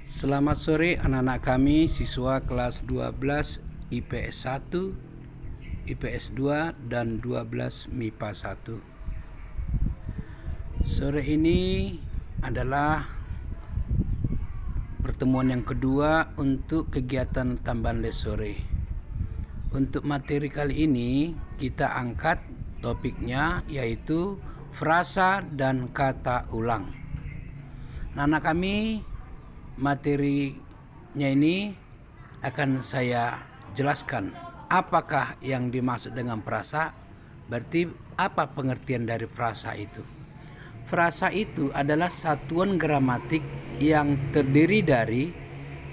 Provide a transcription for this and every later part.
Selamat sore anak-anak kami, siswa kelas 12 IPS 1, IPS 2, dan 12 MIPA 1. Sore ini adalah pertemuan yang kedua untuk kegiatan tambahan les sore. Untuk materi kali ini kita angkat topiknya yaitu frasa dan kata ulang. Nah, anak kami, materinya ini akan saya jelaskan apakah yang dimaksud dengan frasa. Berarti apa pengertian dari frasa itu? Frasa itu adalah satuan gramatik yang terdiri dari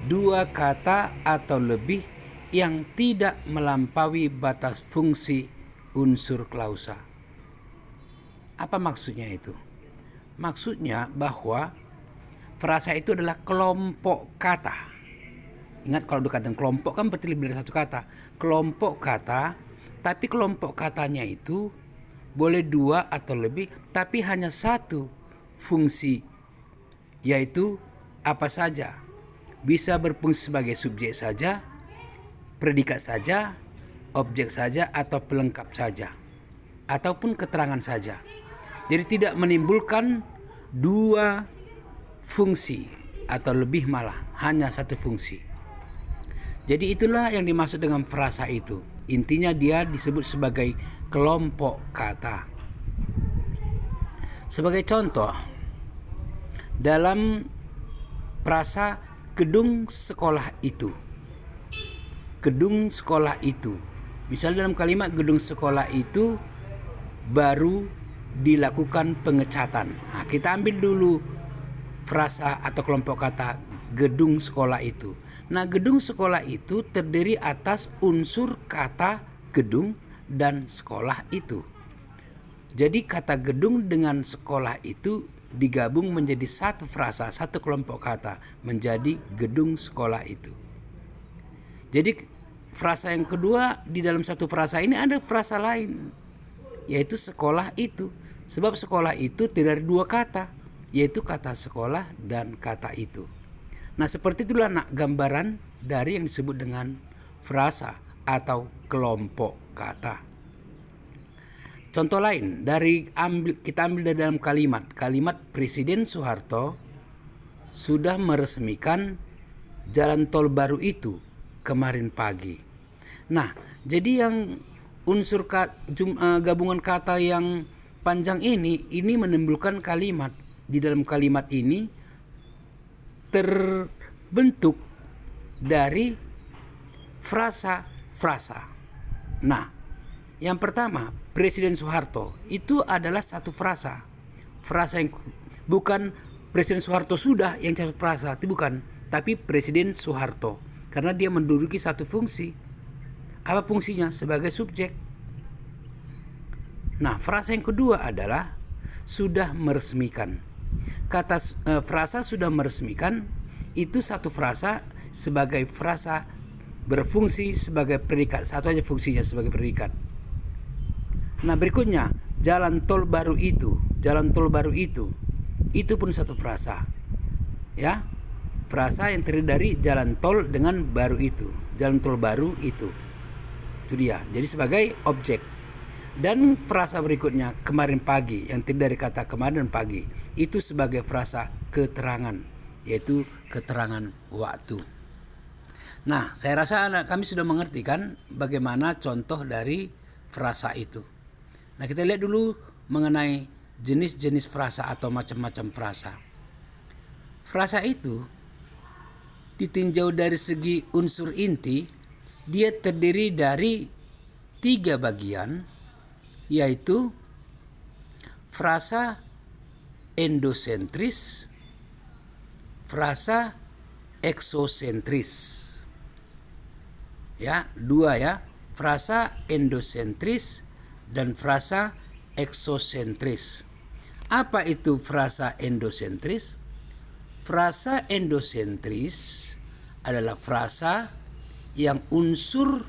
dua kata atau lebih yang tidak melampaui batas fungsi unsur klausa. Apa maksudnya itu? Maksudnya bahwa frasa itu adalah kelompok kata. Ingat, kalau dikatakan kelompok kan berarti lebih dari satu kata. Kelompok kata, tapi kelompok katanya itu boleh dua atau lebih, tapi hanya satu fungsi, yaitu apa saja. Bisa berfungsi sebagai subjek saja, predikat saja, objek saja, atau pelengkap saja, ataupun keterangan saja. Jadi tidak menimbulkan dua fungsi atau lebih, malah hanya satu fungsi. Jadi itulah yang dimaksud dengan frasa itu. Intinya dia disebut sebagai kelompok kata. Sebagai contoh, dalam frasa gedung sekolah itu. Gedung sekolah itu. Misalnya dalam kalimat gedung sekolah itu baru dilakukan pengecatan. Nah, kita ambil dulu frasa atau kelompok kata gedung sekolah itu. Nah, gedung sekolah itu terdiri atas unsur kata gedung dan sekolah itu. Jadi kata gedung dengan sekolah itu digabung menjadi satu frasa, satu kelompok kata, menjadi gedung sekolah itu. Jadi frasa yang kedua, di dalam satu frasa ini ada frasa lain, yaitu sekolah itu. Sebab sekolah itu terdiri dari dua kata, yaitu kata sekolah dan kata itu. Nah, seperti itulah gambaran dari yang disebut dengan frasa atau kelompok kata. Contoh lain kita ambil dari dalam kalimat Presiden Soeharto sudah meresmikan jalan tol baru itu kemarin pagi. Nah, jadi yang unsur gabungan kata yang panjang ini menimbulkan kalimat. Di dalam kalimat ini terbentuk dari frasa. Nah, yang pertama, Presiden Soeharto itu adalah satu frasa. Frasa yang bukan Presiden Soeharto sudah yang satu frasa, itu bukan, tapi Presiden Soeharto, karena dia menduduki satu fungsi. Apa fungsinya? Sebagai subjek. Nah, frasa yang kedua adalah sudah meresmikan. Kata frasa sudah meresmikan itu satu frasa sebagai frasa berfungsi sebagai predikat. Satu aja fungsinya sebagai predikat. Nah, berikutnya jalan tol baru itu. Itu pun satu frasa. Ya. Frasa yang terdiri dari jalan tol dengan baru itu. Jalan tol baru itu. Itu dia. Jadi sebagai objek. Dan frasa berikutnya kemarin pagi, yang terdiri dari kata kemarin dan pagi, itu sebagai frasa keterangan, yaitu keterangan waktu. Nah, saya rasa anak kami sudah mengerti kan bagaimana contoh dari frasa itu. Nah, kita lihat dulu mengenai jenis-jenis frasa atau macam-macam frasa. Frasa itu ditinjau dari segi unsur inti, dia terdiri dari 3 bagian, yaitu frasa endosentris, frasa eksosentris. Ya, 2 ya, frasa endosentris dan frasa eksosentris. Apa itu frasa endosentris? Frasa endosentris adalah frasa yang unsur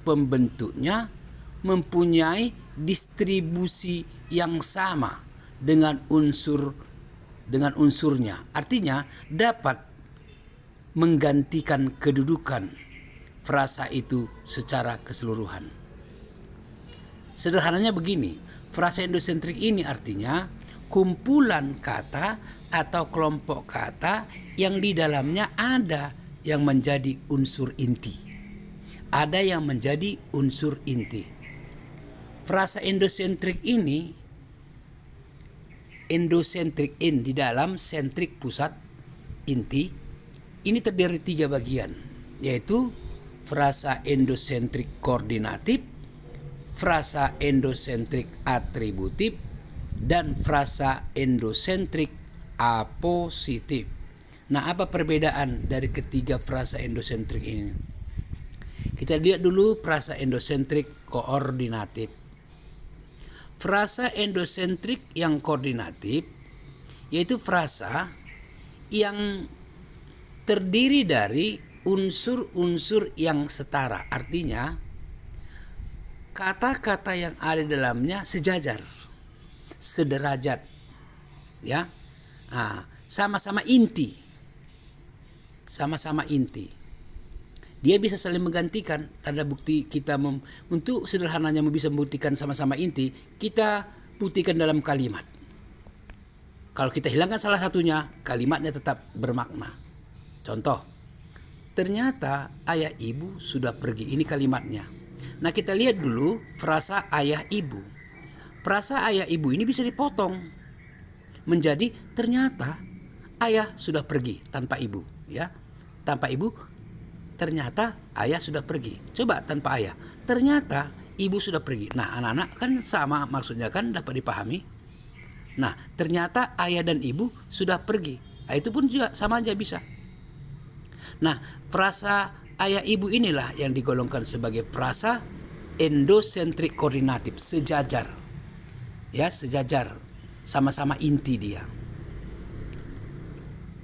pembentuknya mempunyai distribusi yang sama dengan unsurnya. Artinya dapat menggantikan kedudukan frasa itu secara keseluruhan. Sederhananya begini, frasa endosentrik ini artinya kumpulan kata atau kelompok kata yang di dalamnya ada yang menjadi unsur inti. Ada yang menjadi unsur inti. Frasa endosentrik ini, endosentrik di dalam sentrik pusat inti, ini terdiri 3 bagian, yaitu frasa endosentrik koordinatif, frasa endosentrik atributif, dan frasa endosentrik apositif. Nah, apa perbedaan dari ketiga frasa endosentrik ini? Kita lihat dulu frasa endosentrik koordinatif. Frasa endosentrik yang koordinatif yaitu frasa yang terdiri dari unsur-unsur yang setara. Artinya kata-kata yang ada di dalamnya sejajar, sederajat, ya, sama-sama inti, sama-sama inti. Dia bisa saling menggantikan. Tanda bukti kita untuk sederhananya bisa membuktikan sama-sama inti, kita buktikan dalam kalimat. Kalau kita hilangkan salah satunya, kalimatnya tetap bermakna. Contoh, ternyata ayah ibu sudah pergi. Ini kalimatnya. Nah, kita lihat dulu frasa ayah ibu. Frasa ayah ibu ini bisa dipotong menjadi ternyata ayah sudah pergi tanpa ibu, ya. Tanpa ibu, ternyata ayah sudah pergi. Coba tanpa ayah, ternyata ibu sudah pergi. Nah, anak-anak kan sama maksudnya, kan dapat dipahami. Nah, ternyata ayah dan ibu sudah pergi. Nah, itu pun juga sama aja bisa. Nah, frasa ayah ibu inilah yang digolongkan sebagai frasa endosentrik koordinatif, sejajar. Ya, sejajar, sama-sama inti dia.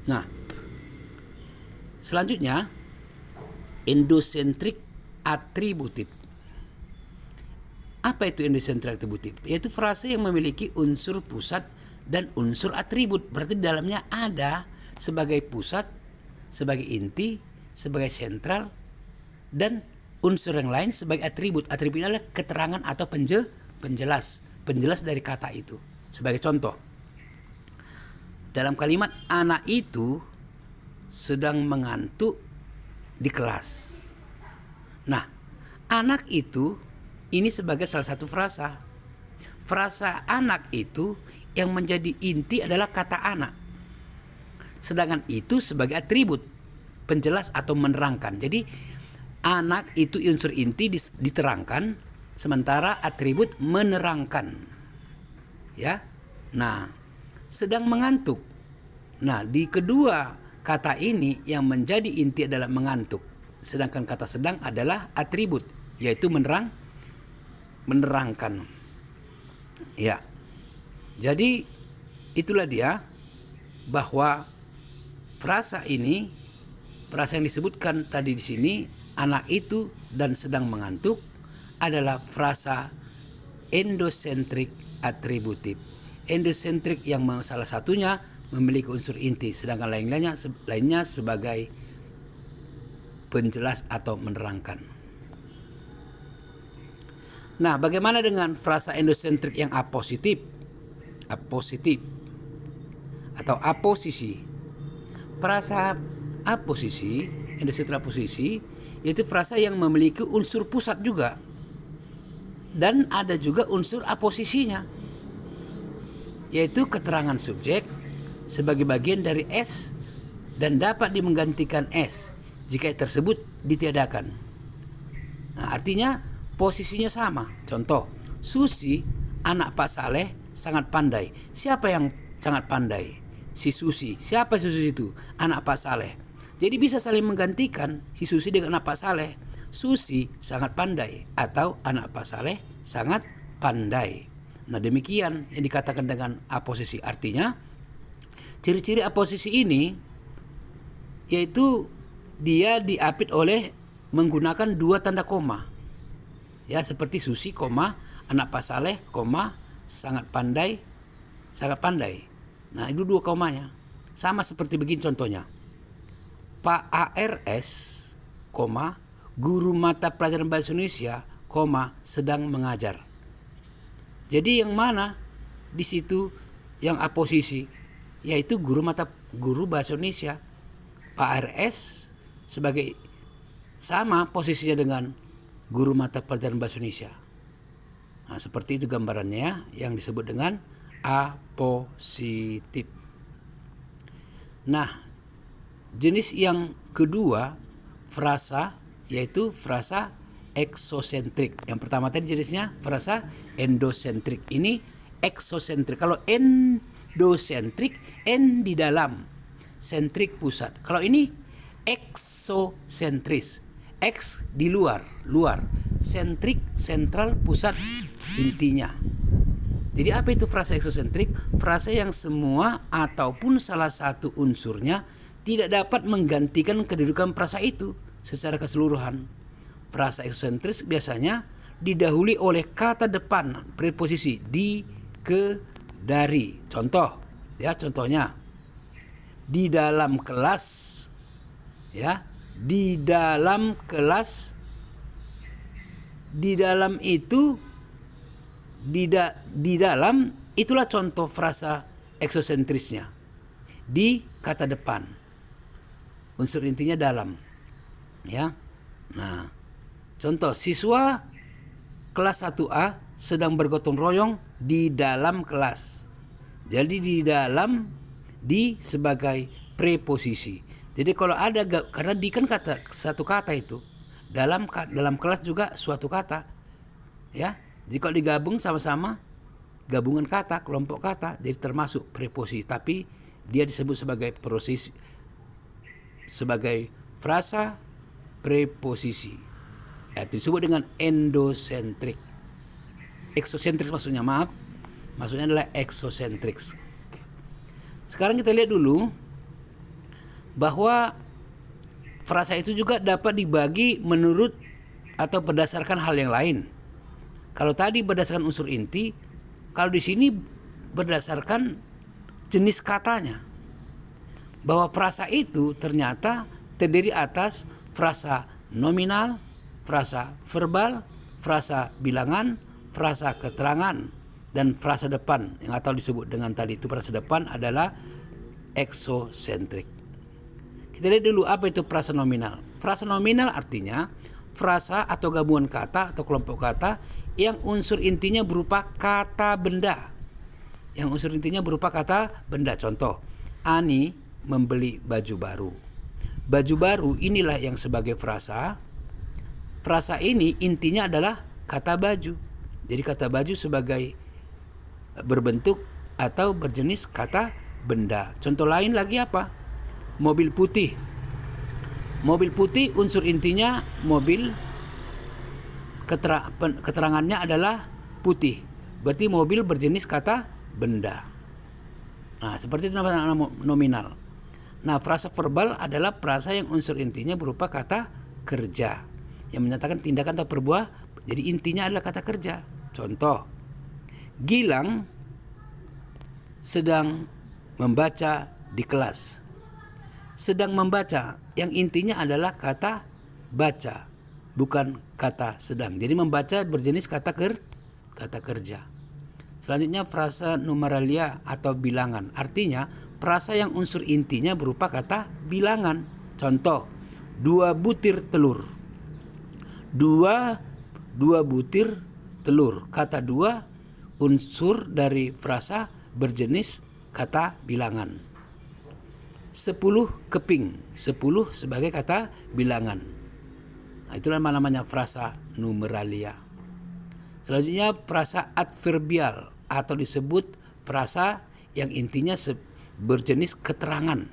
Nah, selanjutnya endosentrik atributif. Apa itu endosentrik atributif? Yaitu frasa yang memiliki unsur pusat dan unsur atribut. Berarti di dalamnya ada sebagai pusat, sebagai inti, sebagai sentral, dan unsur yang lain sebagai atribut. Atribut adalah keterangan atau penjelas dari kata itu. Sebagai contoh, dalam kalimat anak itu sedang mengantuk di kelas. Nah, anak itu ini sebagai salah satu frasa. Frasa anak itu yang menjadi inti adalah kata anak. Sedangkan itu sebagai atribut, penjelas atau menerangkan. Jadi anak itu unsur inti diterangkan, sementara atribut menerangkan. Ya. Nah, sedang mengantuk. Nah, di kedua kata ini yang menjadi inti adalah mengantuk. Sedangkan kata sedang adalah atribut, yaitu menerangkan. Ya. Jadi itulah dia bahwa frasa ini, frasa yang disebutkan tadi di sini, anak itu dan sedang mengantuk, adalah frasa endosentrik atributif. Endosentrik yang salah satunya memiliki unsur inti, sedangkan lainnya sebagai penjelas atau menerangkan. Nah, bagaimana dengan frasa endosentrik yang apositif? Apositif atau aposisi. Frasa aposisi, endosentrik aposisi, yaitu frasa yang memiliki unsur pusat juga, dan ada juga unsur aposisinya, yaitu keterangan subjek sebagai bagian dari S dan dapat menggantikan S jika tersebut ditiadakan. Nah, artinya posisinya sama. Contoh, Susi, anak Pak Saleh, sangat pandai. Siapa yang sangat pandai? Si Susi. Siapa si Susi itu? Anak Pak Saleh. Jadi bisa saling menggantikan si Susi dengan anak Pak Saleh. Susi sangat pandai atau anak Pak Saleh sangat pandai. Nah, demikian yang dikatakan dengan aposisi. Artinya ciri-ciri aposisi ini yaitu dia diapit oleh menggunakan 2 tanda koma. Ya, seperti Susi, anak Pak Saleh, sangat pandai, sangat pandai. Nah, itu 2 komanya. Sama seperti begini contohnya. Pak ARS, guru mata pelajaran bahasa Indonesia, sedang mengajar. Jadi yang mana di situ yang aposisi, yaitu guru bahasa Indonesia. Pak ARS sebagai sama posisinya dengan guru mata pelajaran bahasa Indonesia. Nah, seperti itu gambarannya yang disebut dengan apositif. Nah, jenis yang kedua frasa, yaitu frasa eksosentrik. Yang pertama tadi jenisnya frasa endosentrik. Ini eksosentrik. Kalau endosentrik, di dalam, sentrik pusat. Kalau ini eksosentris, di luar, sentrik sentral, pusat intinya. Jadi apa itu frasa eksosentrik? Frasa yang semua ataupun salah satu unsurnya tidak dapat menggantikan kedudukan frasa itu secara keseluruhan. Frasa eksosentris biasanya didahului oleh kata depan preposisi di, ke, dari. Contohnya di dalam kelas, di dalam kelas, di dalam itu, di dalam, itulah contoh frasa eksosentrisnya. Di kata depan, unsur intinya dalam, Nah, contoh, siswa kelas 1A sedang bergotong royong di dalam kelas. Jadi di dalam, di sebagai preposisi. Jadi kalau ada, karena di kan satu kata itu, dalam kelas juga suatu kata, Jika digabung sama-sama, gabungan kata, kelompok kata, jadi termasuk preposisi. Tapi dia disebut sebagai sebagai frasa preposisi. Itu disebut dengan endosentrik. Eksosentrik maksudnya adalah eksosentrik. Sekarang kita lihat dulu bahwa frasa itu juga dapat dibagi menurut atau berdasarkan hal yang lain. Kalau tadi berdasarkan unsur inti, kalau di sini berdasarkan jenis katanya. Bahwa frasa itu ternyata terdiri atas frasa nominal, frasa verbal, frasa bilangan, frasa keterangan, dan frasa depan yang atau disebut dengan tadi itu frasa depan adalah eksosentrik. Kita lihat dulu apa itu frasa nominal. Frasa nominal artinya frasa atau gabungan kata atau kelompok kata yang unsur intinya berupa kata benda. Contoh, Ani membeli baju baru. Baju baru inilah yang sebagai frasa. Frasa ini intinya adalah kata baju. Jadi kata baju sebagai berbentuk atau berjenis kata benda. Contoh lain lagi apa? Mobil putih. Mobil putih unsur intinya mobil, keterangannya adalah putih. Berarti mobil berjenis kata benda. Nah, seperti itu namanya nominal. Nah, frasa verbal adalah frasa yang unsur intinya berupa kata kerja yang menyatakan tindakan atau perbuatan. Jadi intinya adalah kata kerja. Contoh, Gilang sedang membaca di kelas. Sedang membaca yang intinya adalah kata baca, bukan kata sedang. Jadi membaca berjenis kata kerja. Selanjutnya frasa numeralia atau bilangan. Artinya frasa yang unsur intinya berupa kata bilangan. Contoh, 2 butir telur. 2 butir telur. Kata 2 unsur dari frasa berjenis kata bilangan. 10 keping. 10 sebagai kata bilangan. Nah, itulah namanya frasa numeralia. Selanjutnya frasa adverbial atau disebut frasa yang intinya berjenis keterangan.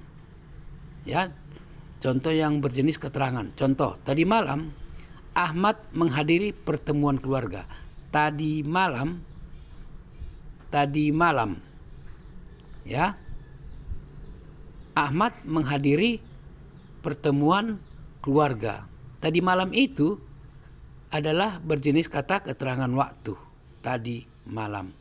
Contoh yang berjenis keterangan. Contoh, tadi malam Ahmad menghadiri pertemuan keluarga. Tadi malam. Ahmad menghadiri pertemuan keluarga. Tadi malam itu adalah berjenis kata keterangan waktu. Tadi malam.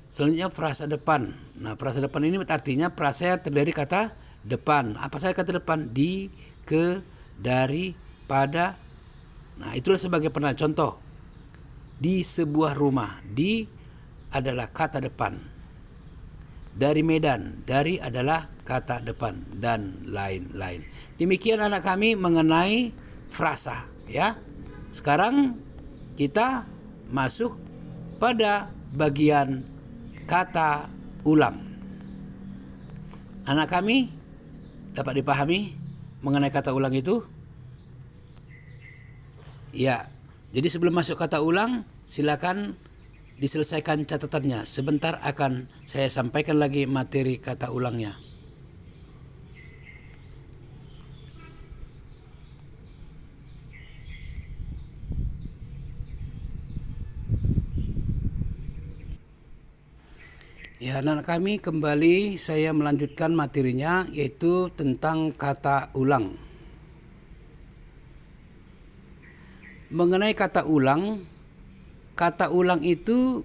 Selanjutnya frasa depan. Nah, frasa depan ini artinya frasa yang terdiri kata depan. Apa saja kata depan? Di, ke, dari, pada. Nah, itulah sebagai pernah contoh. Di sebuah rumah. Di adalah kata depan. Dari Medan. Dari adalah kata depan. Dan lain-lain. Demikian anak kami mengenai frasa. Ya. Sekarang kita masuk pada bagian kata ulang. Anak kami dapat dipahami mengenai kata ulang itu? Ya. Jadi sebelum masuk kata ulang, silakan diselesaikan catatannya. Sebentar akan saya sampaikan lagi materi kata ulangnya. Ya, anak kami kembali saya melanjutkan materinya, yaitu tentang kata ulang. Mengenai kata ulang itu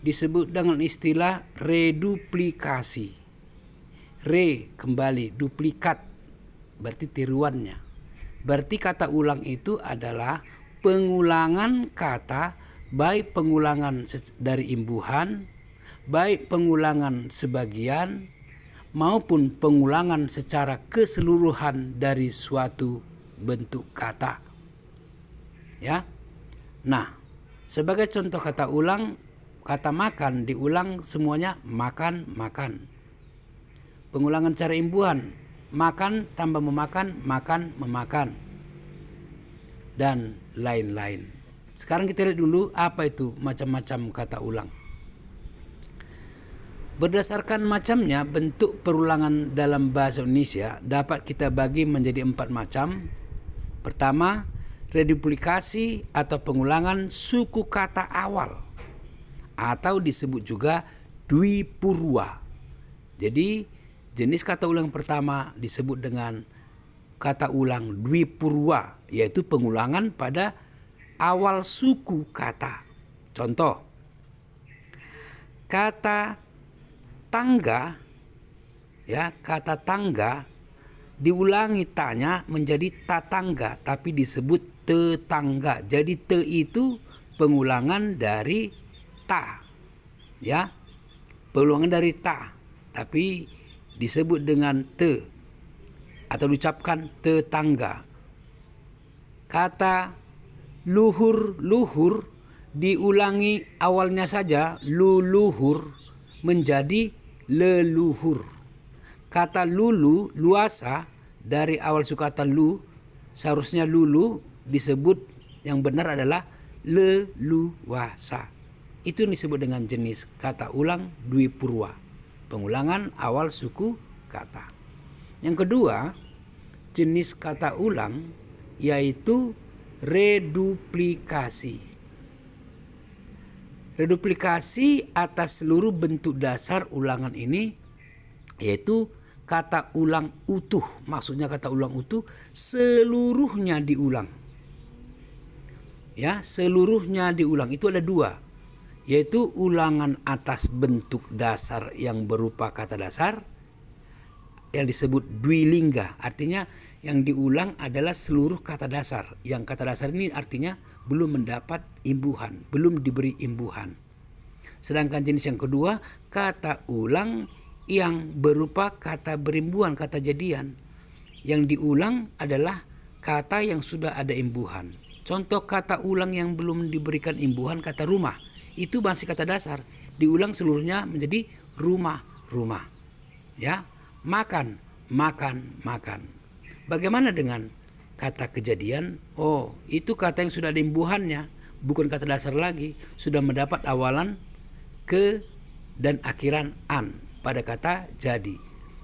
disebut dengan istilah reduplikasi. Re kembali, duplikat berarti tiruannya. Berarti kata ulang itu adalah pengulangan kata, baik pengulangan dari imbuhan, baik pengulangan sebagian maupun pengulangan secara keseluruhan dari suatu bentuk kata. Ya. Nah, sebagai contoh kata ulang, kata makan diulang semuanya makan, makan. Pengulangan cara imbuhan, makan tambah memakan, makan, memakan. Dan lain-lain. Sekarang kita lihat dulu apa itu macam-macam kata ulang. Berdasarkan macamnya, bentuk perulangan dalam bahasa Indonesia dapat kita bagi menjadi 4 macam. Pertama, reduplikasi atau pengulangan suku kata awal, atau disebut juga dwipurwa. Jadi, jenis kata ulang pertama disebut dengan kata ulang dwipurwa, yaitu pengulangan pada awal suku kata. Contoh, kata tangga, ya, kata tangga diulangi tanya menjadi tatangga, tapi disebut tetangga. Jadi te itu pengulangan dari ta, ya, pengulangan dari ta, tapi disebut dengan te atau diucapkan tetangga. Kata luhur, luhur diulangi awalnya saja luluhur menjadi leluhur. Kata lulu, luasa, dari awal suku kata lu, seharusnya lulu disebut yang benar adalah leluasa. Itu disebut dengan jenis kata ulang dwipurwa, pengulangan awal suku kata. Yang kedua, jenis kata ulang yaitu reduplikasi. Reduplikasi atas seluruh bentuk dasar ulangan ini yaitu kata ulang utuh. Maksudnya kata ulang utuh seluruhnya diulang. Ya, seluruhnya diulang. Itu ada 2. Yaitu ulangan atas bentuk dasar yang berupa kata dasar yang disebut dwilingga. Artinya yang diulang adalah seluruh kata dasar. Yang kata dasar ini artinya belum mendapat imbuhan, belum diberi imbuhan. Sedangkan jenis yang kedua, kata ulang yang berupa kata berimbuhan, kata jadian. Yang diulang adalah kata yang sudah ada imbuhan. Contoh kata ulang yang belum diberikan imbuhan, kata rumah. Itu masih kata dasar. Diulang seluruhnya menjadi rumah, rumah. Ya, makan, makan, makan. Bagaimana dengan kata kejadian? Oh, itu kata yang sudah ada imbuhannya, bukan kata dasar lagi, sudah mendapat awalan ke dan akhiran an pada kata jadi.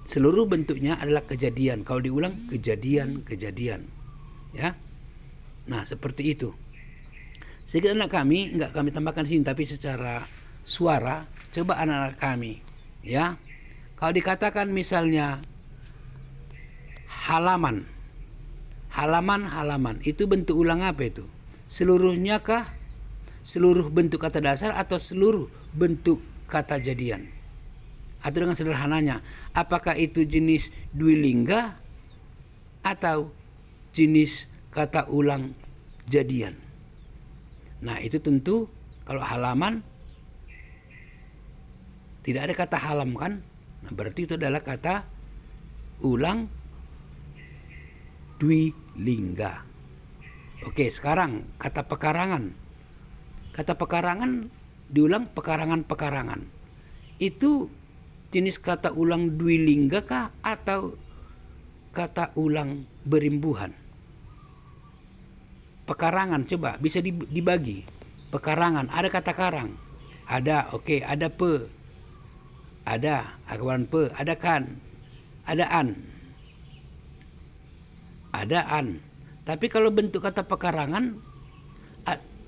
Seluruh bentuknya adalah kejadian. Kalau diulang kejadian, kejadian. Ya. Nah, seperti itu. Sedikit anak kami, enggak kami tambahkan sini tapi secara suara, coba anak-anak kami, ya. Kalau dikatakan misalnya halaman, halaman, itu bentuk ulang apa itu? Seluruhnya kah? Seluruh bentuk kata dasar atau seluruh bentuk kata jadian? Atau dengan sederhananya, apakah itu jenis dwilingga atau jenis kata ulang jadian. Nah, itu tentu kalau halaman tidak ada kata halam kan? Nah, berarti itu adalah kata ulang dwilingga. Oke, sekarang kata pekarangan. Kata pekarangan diulang pekarangan-pekarangan. Itu jenis kata ulang dwilingga kah atau kata ulang berimbuhan? Pekarangan coba bisa dibagi. Pekarangan, ada kata karang. Ada, oke, ada pe. Ada, akaran pe, ada kan. Ada an. Ada an. Tapi kalau bentuk kata pekarangan,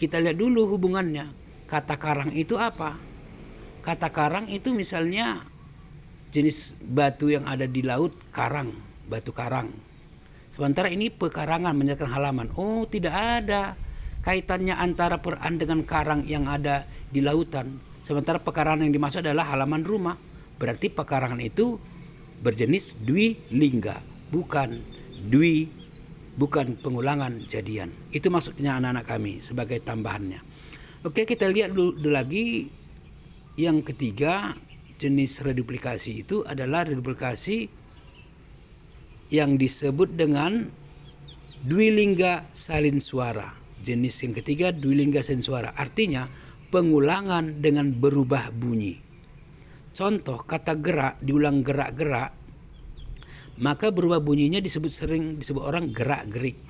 kita lihat dulu hubungannya. Kata karang itu apa? Kata karang itu misalnya jenis batu yang ada di laut, karang, batu karang. Sementara ini pekarangan menyatakan halaman. Oh, tidak ada kaitannya antara peran dengan karang yang ada di lautan. Sementara pekarangan yang dimaksud adalah halaman rumah. Berarti pekarangan itu berjenis dwilingga, bukan pengulangan jadian. Itu maksudnya anak-anak kami sebagai tambahannya. Oke, kita lihat dulu lagi. Yang ketiga, jenis reduplikasi itu adalah reduplikasi yang disebut dengan dwilingga salin suara. Jenis yang ketiga dwilingga salin suara, artinya pengulangan dengan berubah bunyi. Contoh, kata gerak diulang gerak-gerak, maka berubah bunyinya sering disebut orang gerak-gerik.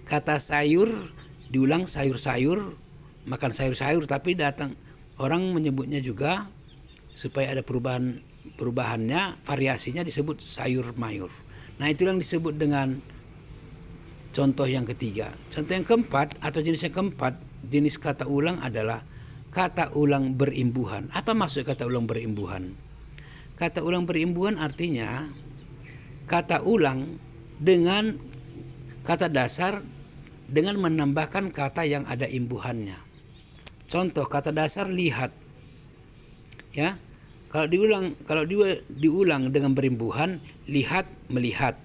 Kata sayur diulang sayur-sayur, makan sayur-sayur, tapi datang orang menyebutnya juga supaya ada perubahannya, variasinya disebut sayur-mayur. Nah, itu yang disebut dengan contoh yang ketiga. Contoh yang keempat atau jenis yang keempat, jenis kata ulang adalah kata ulang berimbuhan. Apa maksud kata ulang berimbuhan? Kata ulang berimbuhan artinya kata ulang dengan kata dasar dengan menambahkan kata yang ada imbuhannya. Contoh, kata dasar lihat. Ya. Kalau diulang dengan berimbuhan, lihat melihat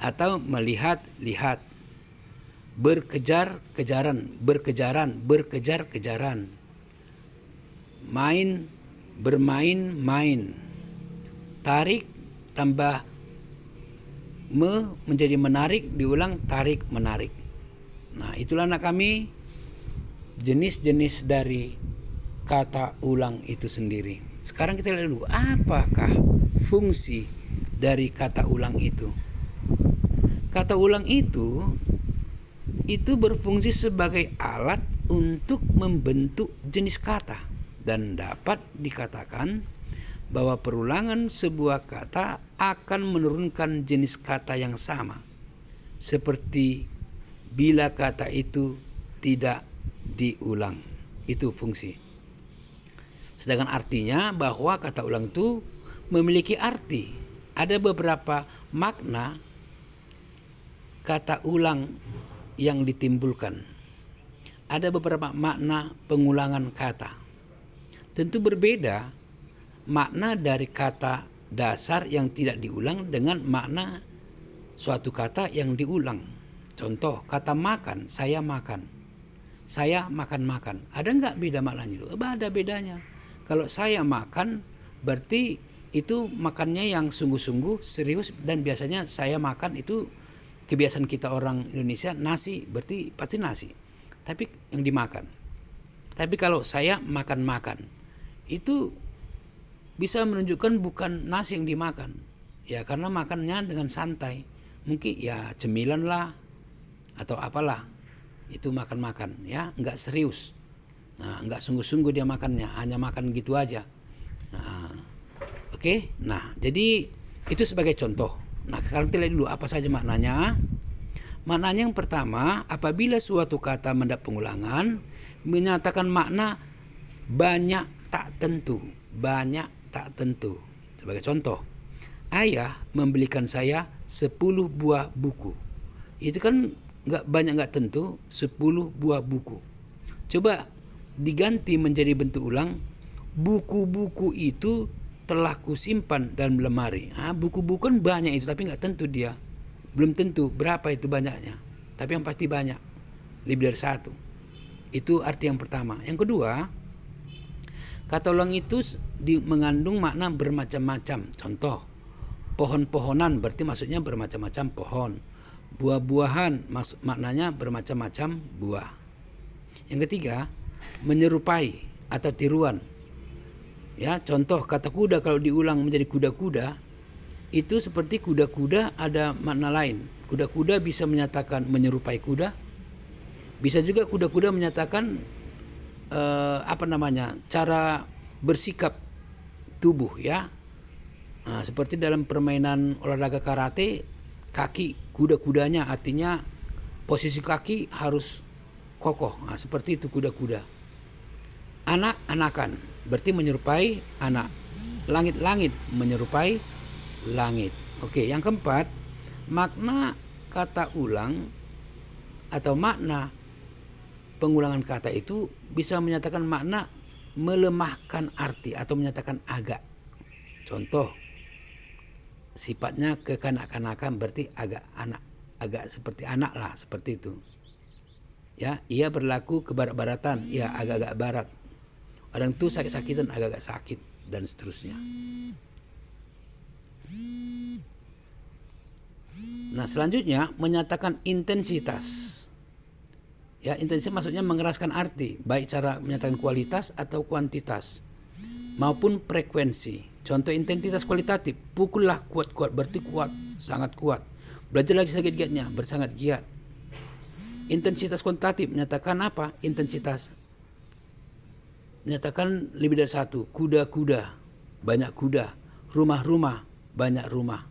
atau melihat lihat. Berkejar kejaran, berkejaran, berkejar kejaran. Main bermain main. Tarik tambah menjadi menarik, diulang tarik menarik. Nah, itulah anak kami jenis-jenis dari kata ulang itu sendiri. Sekarang kita lihat dulu apakah fungsi dari kata ulang itu. Kata ulang itu berfungsi sebagai alat untuk membentuk jenis kata dan dapat dikatakan bahwa perulangan sebuah kata akan menurunkan jenis kata yang sama, seperti bila kata itu tidak diulang. Itu fungsi. Sedangkan artinya bahwa kata ulang itu memiliki arti. Ada beberapa makna kata ulang yang ditimbulkan. Ada beberapa makna pengulangan kata. Tentu berbeda makna dari kata dasar yang tidak diulang dengan makna suatu kata yang diulang. Contoh, kata makan, saya makan. Saya makan-makan. Ada nggak beda maknanya itu? Ada bedanya. Kalau saya makan berarti itu makannya yang sungguh-sungguh serius, dan biasanya saya makan itu kebiasaan kita orang Indonesia nasi, berarti pasti nasi. Tapi yang dimakan. Tapi kalau saya makan-makan itu bisa menunjukkan bukan nasi yang dimakan. Ya, karena makannya dengan santai. Mungkin ya cemilan lah atau apalah. Itu makan-makan ya, enggak serius. Nah, enggak sungguh-sungguh dia makannya, hanya makan gitu aja. Nah, oke. Nah, jadi itu sebagai contoh. Nah, sekarang kita lihat dulu apa saja maknanya. Maknanya yang pertama, apabila suatu kata mendapat pengulangan menyatakan makna banyak tak tentu. Banyak tak tentu. Sebagai contoh, ayah membelikan saya 10 buah buku. Itu kan banyak tentu, 10 buah buku. Coba diganti menjadi bentuk ulang, buku-buku itu telah kusimpan dalam lemari. Buku-buku kan banyak itu, tapi nggak tentu dia. Belum tentu berapa itu banyaknya. Tapi yang pasti banyak. Lebih dari satu. Itu arti yang pertama. Yang kedua, kata ulang itu mengandung makna bermacam-macam. Contoh, pohon-pohonan berarti maksudnya bermacam-macam pohon. Buah-buahan maknanya bermacam-macam buah. Yang ketiga, menyerupai atau tiruan. Ya, contoh kata kuda kalau diulang menjadi kuda-kuda, itu seperti kuda-kuda ada makna lain. Kuda-kuda bisa menyatakan menyerupai kuda. Bisa juga kuda-kuda menyatakan cara bersikap tubuh, ya. Seperti dalam permainan olahraga karate, kaki kuda-kudanya artinya posisi kaki harus kokoh. Seperti itu kuda-kuda. Anak-anakan berarti menyerupai anak. Langit-langit menyerupai langit. Oke, yang keempat, makna kata ulang atau makna pengulangan kata itu bisa menyatakan makna melemahkan arti atau menyatakan agak. Contoh, sifatnya kekanak-kanakan berarti agak seperti anak lah, seperti itu. Ya, ia berlaku ke barat-baratan, ya agak-agak barat. Orang itu sakit-sakitan, agak-agak sakit, dan seterusnya. Nah, selanjutnya menyatakan intensitas. Ya, intensitas maksudnya mengeraskan arti, baik cara menyatakan kualitas atau kuantitas maupun frekuensi. Contoh intensitas kualitatif, pukullah kuat-kuat berarti kuat, sangat kuat. Belajar lagi sakit-giatnya, bersangat giat. Intensitas kuantitatif menyatakan apa? Intensitas menyatakan lebih dari satu. Kuda-kuda, banyak kuda. Rumah-rumah, banyak rumah.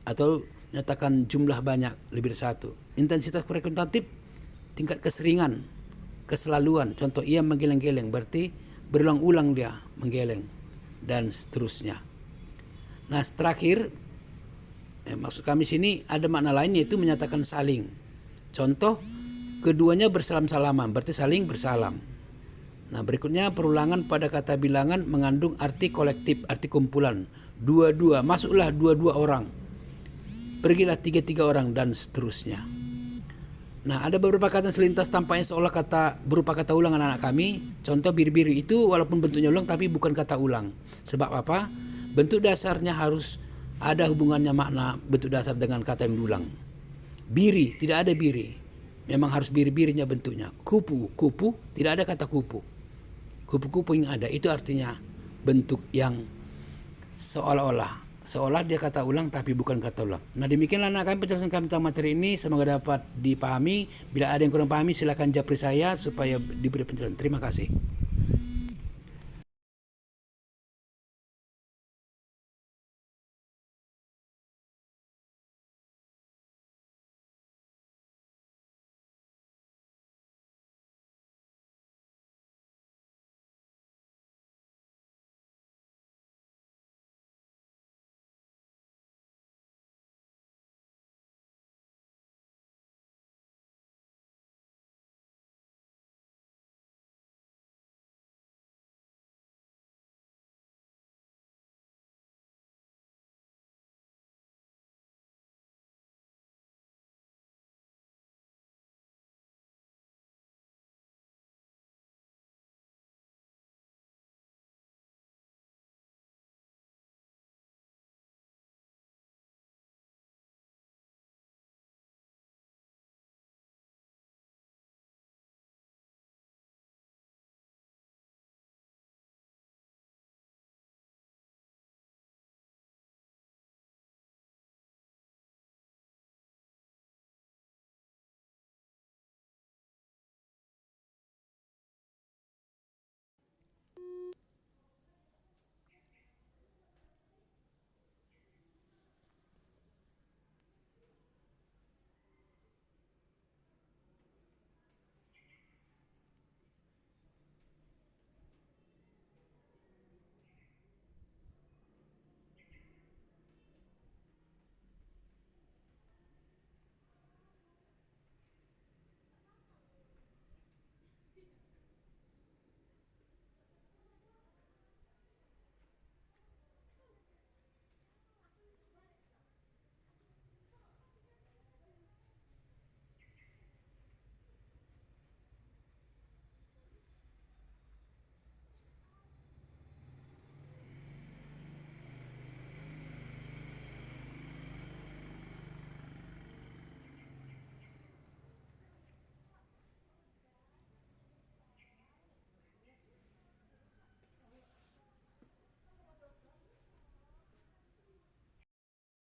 Atau menyatakan jumlah banyak, lebih dari satu. Intensitas frekuentatif, tingkat keseringan, keselaluan. Contoh, ia menggeleng-geleng berarti berulang-ulang dia menggeleng, dan seterusnya. Nah, terakhir, maksud kami sini ada makna lain, yaitu menyatakan saling. Contoh, keduanya bersalam-salaman berarti saling bersalam. Nah, berikutnya perulangan pada kata bilangan mengandung arti kolektif, arti kumpulan. Dua-dua, masuklah dua-dua orang. Pergilah tiga-tiga orang, dan seterusnya. Nah, ada beberapa kata selintas tampaknya seolah berupa kata ulang anak-anak kami. Contoh, biru-biru itu walaupun bentuknya ulang tapi bukan kata ulang. Sebab apa? Bentuk dasarnya harus ada hubungannya makna bentuk dasar dengan kata yang diulang. Biri, tidak ada biri. Memang harus biri-birinya bentuknya. Kupu, tidak ada kata kupu. Kupu-kupu yang ada itu artinya bentuk yang seolah dia kata ulang tapi bukan kata ulang. Nah, demikianlah anak kami penjelasan kami tentang materi ini, semoga dapat dipahami. Bila ada yang kurang pahami silakan japri saya supaya diberi penjelasan. Terima kasih.